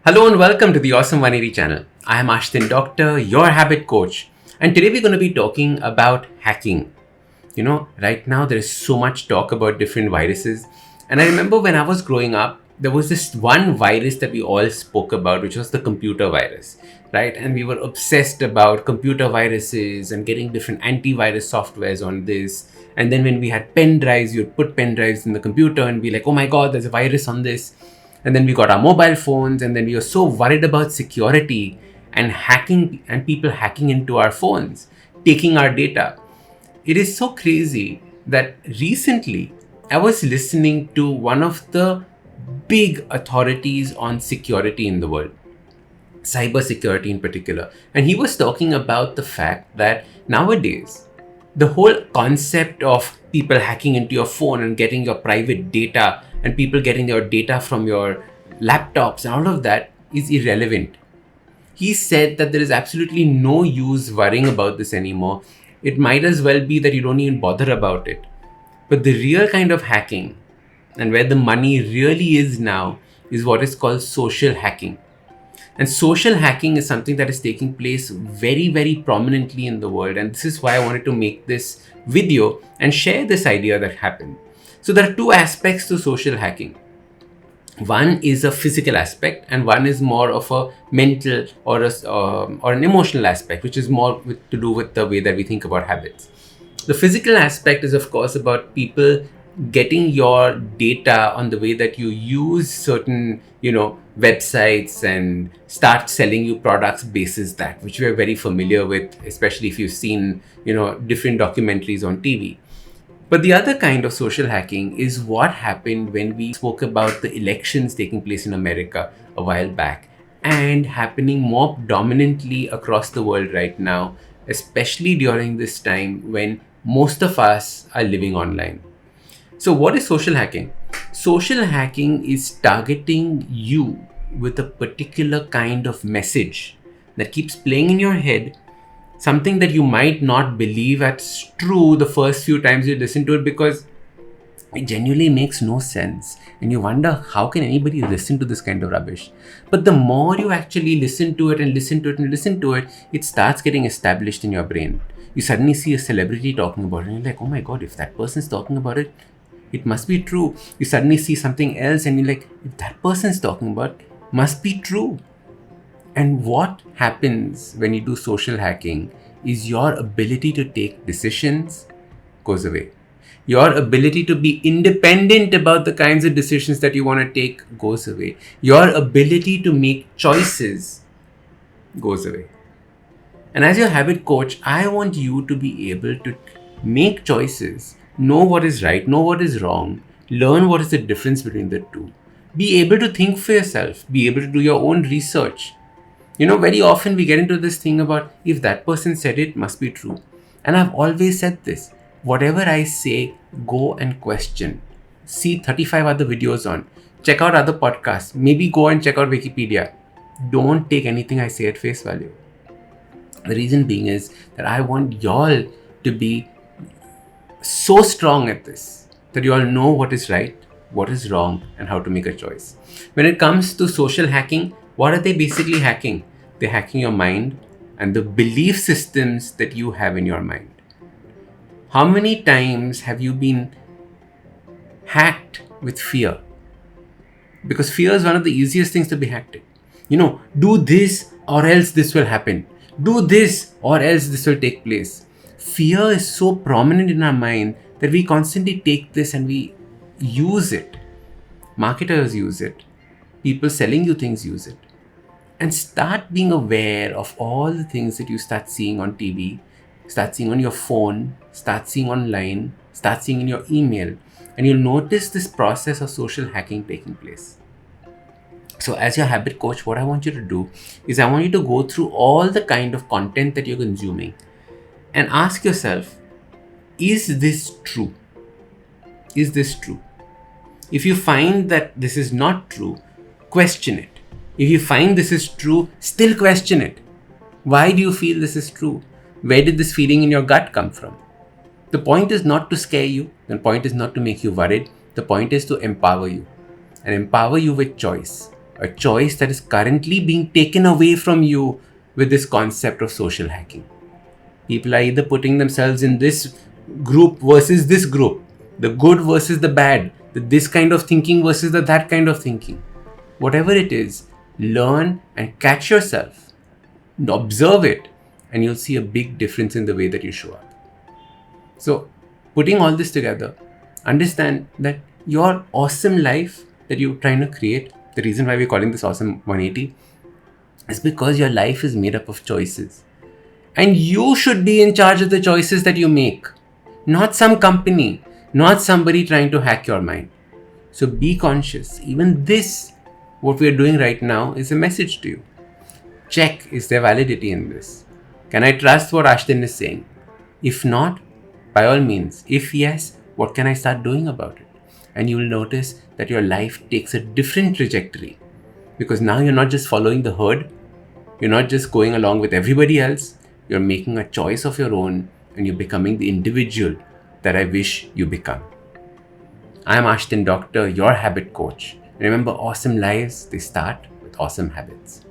Hello and welcome to the Awesome 180 channel. I am Ashton Doctor, your habit coach, and today we're going to be talking about hacking. Right now there is so much talk about different viruses, and I remember when I was growing up, there was this one virus that we all spoke about, which was the computer virus, right? And we were obsessed about computer viruses and getting different antivirus softwares on this. And then when we had pen drives, you'd put pen drives in the computer and be like, oh my god, there's a virus on this. And then we got our mobile phones, and then we were so worried about security and hacking and people hacking into our phones, taking our data. It is so crazy that recently I was listening to one of the big authorities on security in the world, cybersecurity in particular, and he was talking about the fact that nowadays the whole concept of people hacking into your phone and getting your private data and people getting your data from your laptops and all of that is irrelevant. He said that there is absolutely no use worrying about this anymore. It might as well be that you don't even bother about it. But the real kind of hacking and where the money really is now is what is called social hacking. And social hacking is something that is taking place very, very prominently in the world. And this is why I wanted to make this video and share this idea that happened. So there are two aspects to social hacking. One is a physical aspect, and one is more of a mental or an emotional aspect, which is more to do with the way that we think about habits. The physical aspect is, of course, about people getting your data on the way that you use certain, websites and start selling you products basis that, which we are very familiar with, especially if you've seen, different documentaries on TV. But the other kind of social hacking is what happened when we spoke about the elections taking place in America a while back and happening more dominantly across the world right now, especially during this time when most of us are living online. So what is social hacking? Social hacking is targeting you with a particular kind of message that keeps playing in your head, something that you might not believe that's true the first few times you listen to it because it genuinely makes no sense. And you wonder, how can anybody listen to this kind of rubbish? But the more you actually listen to it and listen to it and listen to it, it starts getting established in your brain. You suddenly see a celebrity talking about it and you're like, oh my god, if that person's talking about it, it must be true. You suddenly see something else and you're like, if that person's talking about it, must be true. And what happens when you do social hacking is your ability to take decisions goes away. Your ability to be independent about the kinds of decisions that you want to take goes away. Your ability to make choices goes away. And as your habit coach, I want you to be able to make choices, know what is right, know what is wrong, learn what is the difference between the two. Be able to think for yourself, be able to do your own research. Very often we get into this thing about if that person said it, must be true. And I've always said this. Whatever I say, go and question. See 35 other videos on. Check out other podcasts. Maybe go and check out Wikipedia. Don't take anything I say at face value. The reason being is that I want y'all to be so strong at this that you all know what is right, what is wrong, and how to make a choice. When it comes to social hacking, what are they basically hacking? They're hacking your mind and the belief systems that you have in your mind. How many times have you been hacked with fear? Because fear is one of the easiest things to be hacked in. Do this or else this will happen. Do this or else this will take place. Fear is so prominent in our mind that we constantly take this and we use it. Marketers use it. People selling you things use it. And start being aware of all the things that you start seeing on TV, start seeing on your phone, start seeing online, start seeing in your email. And you'll notice this process of social hacking taking place. So as your habit coach, what I want you to do is I want you to go through all the kind of content that you're consuming and ask yourself, is this true? Is this true? If you find that this is not true, question it. If you find this is true, still question it. Why do you feel this is true? Where did this feeling in your gut come from? The point is not to scare you. The point is not to make you worried. The point is to empower you. And empower you with choice. a choice that is currently being taken away from you with this concept of social hacking. People are either putting themselves in this group versus this group, the good versus the bad, this kind of thinking versus the that kind of thinking. Whatever it is, learn and catch yourself, observe it, and you'll see a big difference in the way that you show up. So, putting all this together, understand that your awesome life that you're trying to create, the reason why we're calling this Awesome 180 is because your life is made up of choices. And you should be in charge of the choices that you make, not some company, not somebody trying to hack your mind. So be conscious. Even this, what we are doing right now, is a message to you. Check, is there validity in this? Can I trust what Ashton is saying? If not, by all means. If yes, what can I start doing about it? And you will notice that your life takes a different trajectory, because now you're not just following the herd, you're not just going along with everybody else, you're making a choice of your own, and you're becoming the individual that I wish you become. I'm Ashton Doctor, your habit coach. Remember, awesome lives, they start with awesome habits.